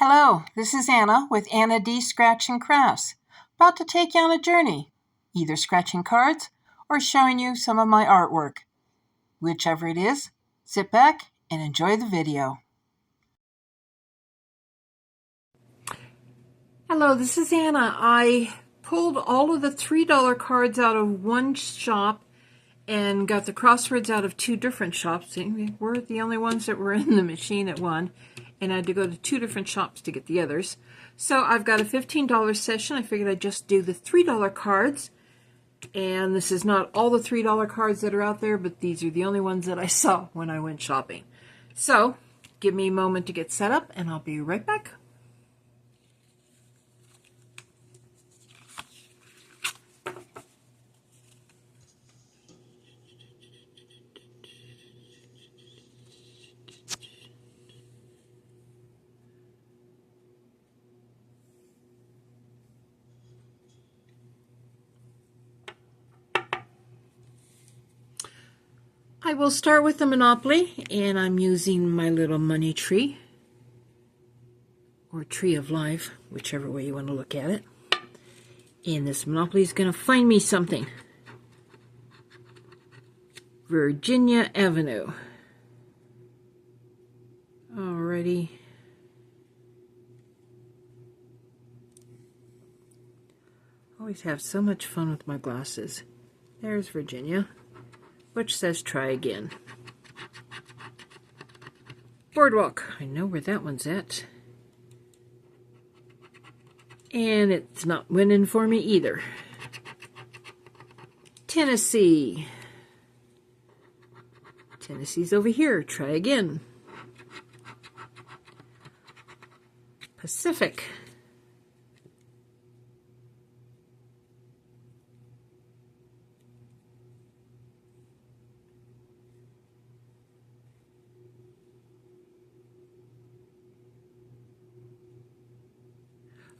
Hello, this is Anna with Anna D. Scratch and Crafts, about to take you on a journey, either scratching cards or showing you some of my artwork. Whichever it is, sit back and enjoy the video. Hello, this is Anna. I pulled all of the $3 cards out of one shop and got the crosswords out of two different shops. They were the only ones that were in the machine at one, and I had to go to two different shops to get the others. So I've got a $15 session. I figured I'd just do the $3 cards, and this is not all the $3 cards that are out there, but these are the only ones that I saw when I went shopping. So give me a moment to get set up, and I'll be right back. I will start with the Monopoly, and I'm using my little money tree, or tree of life, whichever way you want to look at it. And this Monopoly is going to find me something. Virginia Avenue. Alrighty. Always have so much fun with my glasses. There's Virginia, which says try again. Boardwalk. I know where that one's at. And it's not winning for me either. Tennessee. Tennessee's over here. Try again. Pacific.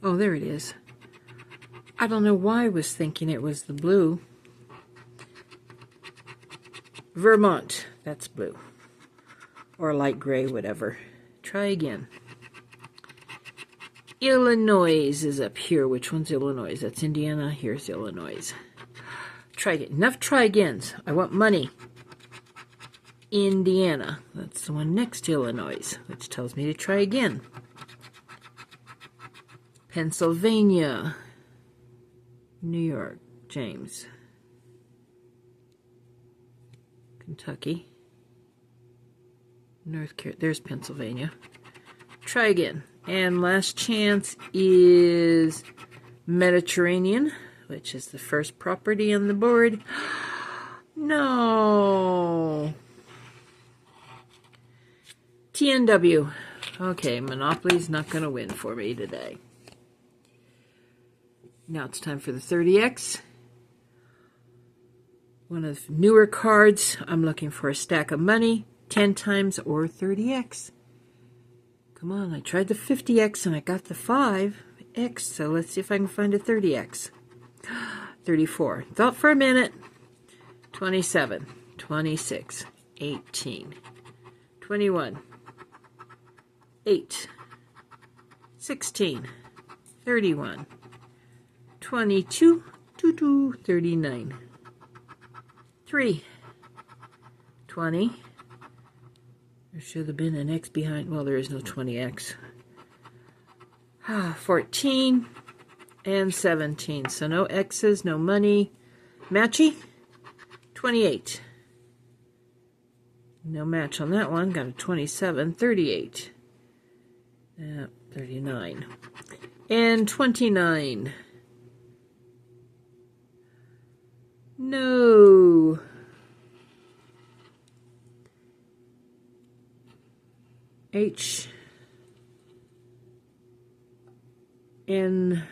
Oh, there it is. I don't know why I was thinking it was the blue. Vermont. That's blue. Or light gray, whatever. Try again. Illinois is up here. Which one's Illinois? That's Indiana. Here's Illinois. Try again. Enough try agains. I want money. Indiana. That's the one next to Illinois, which tells me to try again. Pennsylvania. New York. James. Kentucky. North Carolina. There's Pennsylvania. Try again. And last chance is Mediterranean, which is the first property on the board. No. TNW. Okay, Monopoly's not going to win for me today. Now it's time for the 30X. One of the newer cards. I'm looking for a stack of money, 10 times or 30X. Come on, I tried the 50X and I got the 5X, so let's see if I can find a 30X. 34. Thought for a minute. 27, 26, 18, 21, 8, 16, 31, 22, 39, 3, 20. There should have been an X behind. Well, there is no 20X. 14 and 17. So no X's, no money. Matchy. 28. No match on that one. Got a 27. 38. 39. And 29. No. H. N.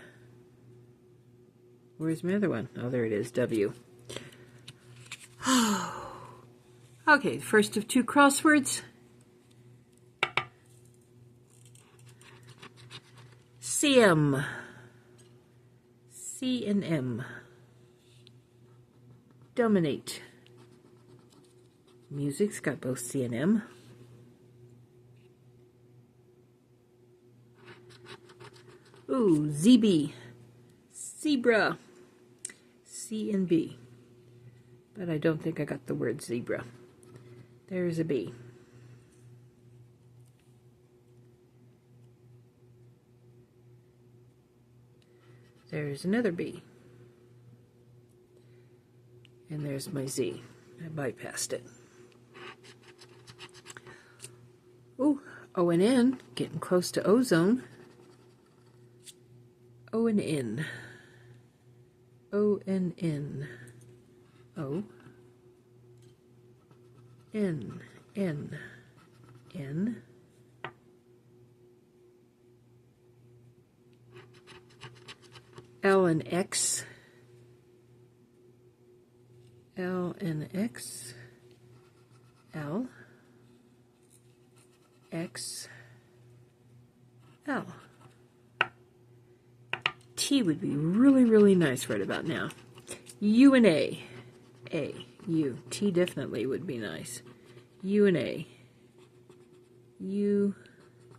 Where's my other one? Oh, there it is. W. Okay, first of two crosswords. CM. C and M. Dominate. Music's got both C and M. Ooh, ZB. Zebra. C and B. But I don't think I got the word zebra. There's a B. There's another B. And there's my Z. I bypassed it. Ooh, O and N, getting close to ozone. O and N. O and N. O. N. N. N. L and X. L and X. L. X. L. T would be really, really nice right about now. U and A. A. U. T definitely would be nice. U and A. U.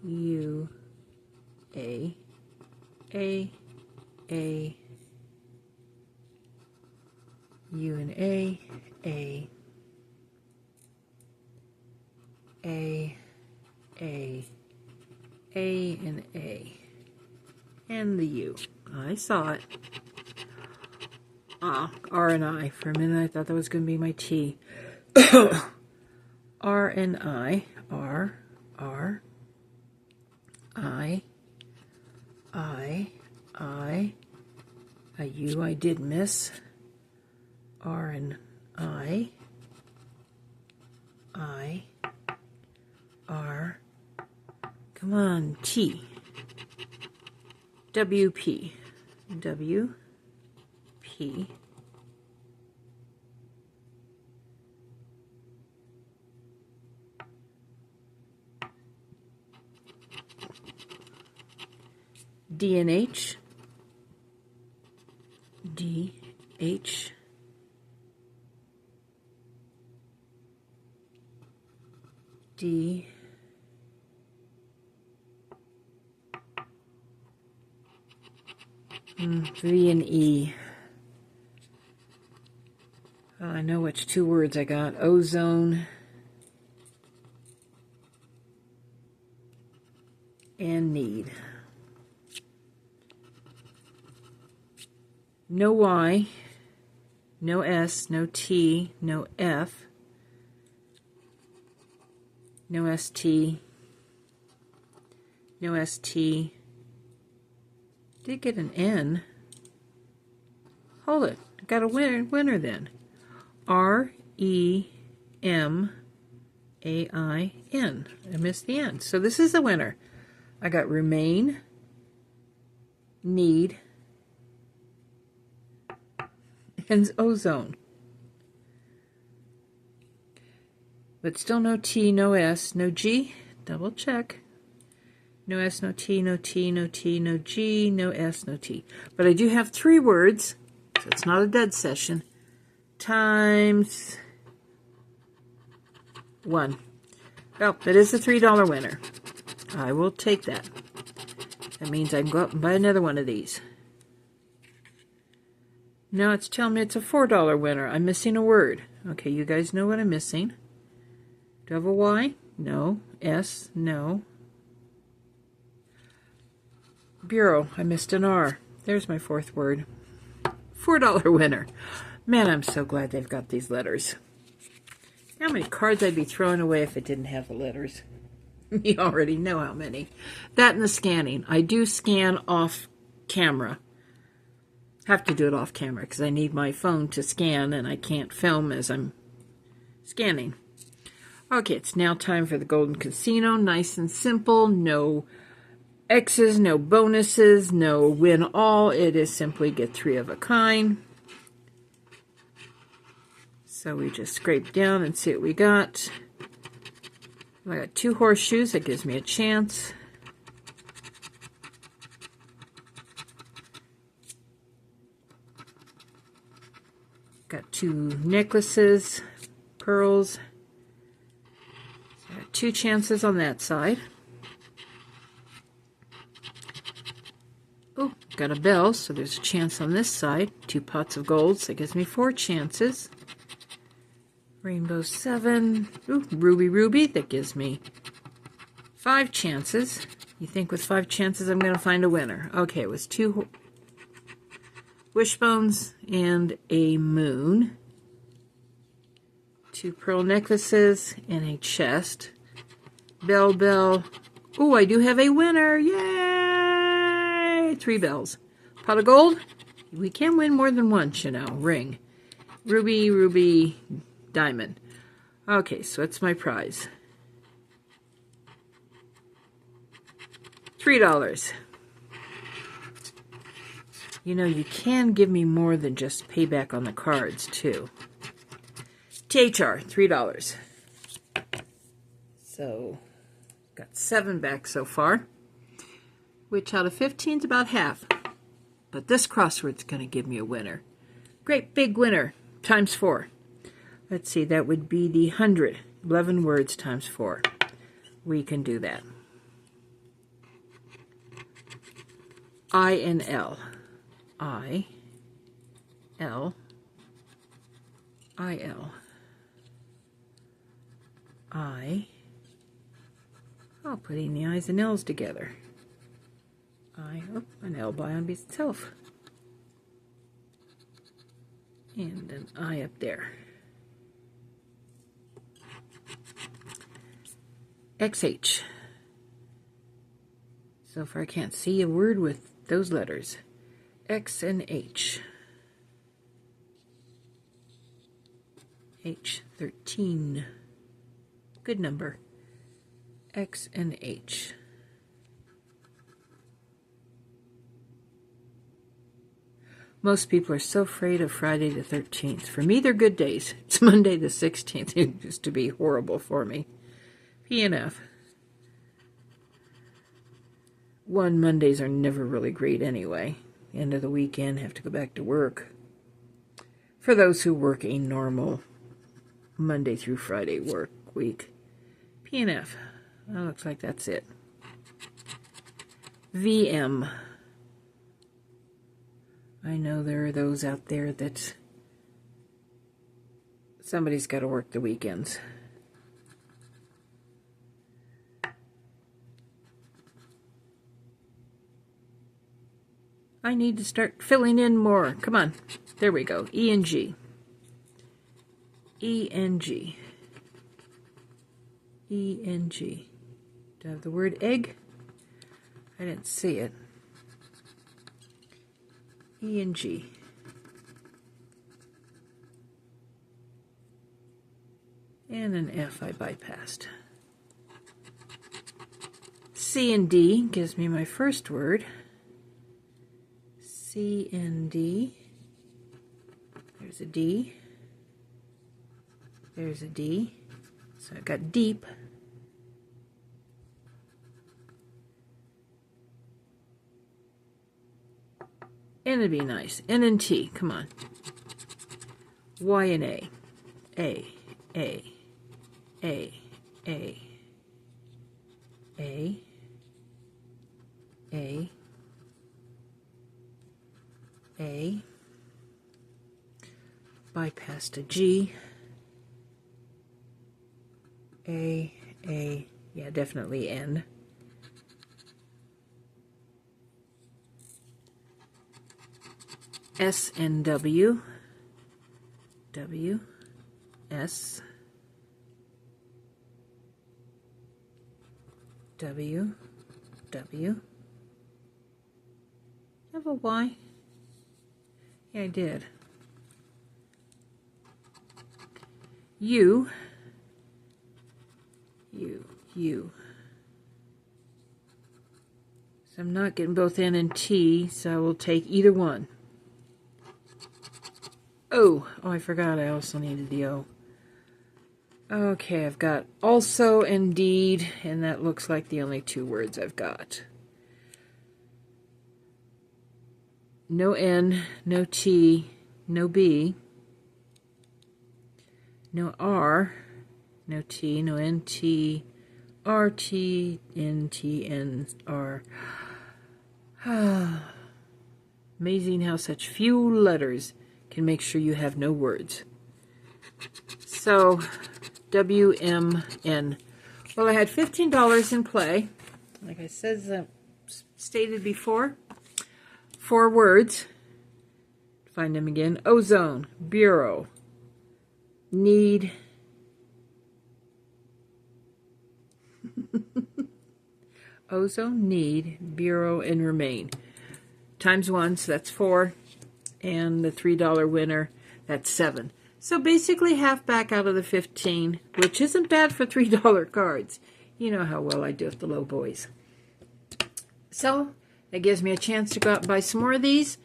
U. A. A. A. U and A. A. A. A. A and A. And the U. I saw it. Ah, R and I. For a minute I thought that was going to be my T. R and I. R. R. I. I. I. A U I did miss. R and I. I. R. Come on, T. WP. W. P. D and H. D. H. D. V and E. Well, I know which two words I got. Ozone and need. No Y, no S, no T, no F, no ST, no ST. Did get an N. Hold it. Got a winner then. R-E-M-A-I-N. I missed the N. So this is the winner. I got remain, need, and ozone. But still no T, no S, no G. Double check. No S, no T, no T, no T, no G, no S, no T. But I do have 3 words, so it's not a dead session, times 1. Well, that is a $3 winner. I will take that. That means I can go out and buy another one of these. Now it's telling me it's a $4 winner. I'm missing a word. Okay, you guys know what I'm missing. Do I have a Y? No. S? No. Bureau. I missed an R. There's my 4th word. $4 winner. Man, I'm so glad they've got these letters. How many cards I'd be throwing away if it didn't have the letters. You already know how many. That and the scanning. I do scan off camera. Have to do it off camera because I need my phone to scan and I can't film as I'm scanning. Okay, it's now time for the Golden Casino. Nice and simple. No X's, no bonuses, no win all. It is simply get 3 of a kind. So we just scrape down and see what we got. I got 2 horseshoes. That gives me a chance. Got 2 necklaces, pearls. So I got 2 chances on that side. got a bell, so there's a chance on this side. 2 pots of gold, so that gives me 4 chances. Rainbow 7. Ooh, ruby, ruby, that gives me 5 chances. You think with 5 chances I'm going to find a winner. Okay, it was 2 wishbones and a moon. 2 pearl necklaces and a chest. Bell, bell. Oh, I do have a winner. Yay! 3 bells. Pot of gold. We can win more than once, you know. Ring. Ruby, ruby, diamond. Okay, so it's my prize. $3. You know, you can give me more than just payback on the cards, too. THR, $3. So, got 7 back so far, which out of 15 is about half. But this crossword's going to give me a winner. Great big winner, times 4. Let's see, that would be the 100. 11 words times 4. We can do that. I and L. I, L, I, L. I'll putting the I's and L's together. An L by on itself. And an I up there. XH. So far I can't see a word with those letters. X and H. H, 13. Good number. X and H. Most people are so afraid of Friday the 13th. For me, they're good days. It's Monday the 16th. It used to be horrible for me. P and F. Mondays are never really great anyway. End of the weekend, have to go back to work. For those who work a normal Monday through Friday work week. P and F. Well, looks like that's it. VM. I know there are those out there that somebody's got to work the weekends. I need to start filling in more. Come on. There we go. E and G. E and G. E and G. Do I have the word egg? I didn't see it. E and G. And an F I bypassed. C and D gives me my first word. C and D. There's a D. There's a D. So I got deep. N would be nice. N and T. Come on. Y and A. A. A. A. A. A. A. A. Bypassed a G. A. Yeah, definitely N. S and W. W. S. W. W. Have a Y? Yeah, I did. U. U. So I'm not getting both N and T, so I will take either one. Oh, I forgot I also needed the O. Okay, I've got also, indeed, and that looks like the only 2 words I've got. No N, no T, no B, no R, no T, no N, T, R, T, N, T, N, R. Amazing how such few letters can make sure you have no words. So, WMN. Well, I had $15 in play. Like I said, stated before. 4 words. Find them again. Ozone, bureau, need, ozone, need, bureau, and remain. Times 1, so that's 4. And the $3 winner, that's 7. So basically half back out of the 15, which isn't bad for $3 cards. You know how well I do with the low boys. So that gives me a chance to go out and buy some more of these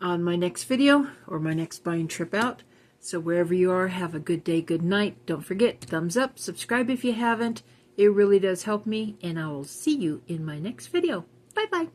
on my next video or my next buying trip out. So wherever you are, have a good day, good night. Don't forget, thumbs up, subscribe if you haven't. It really does help me, and I will see you in my next video. Bye-bye.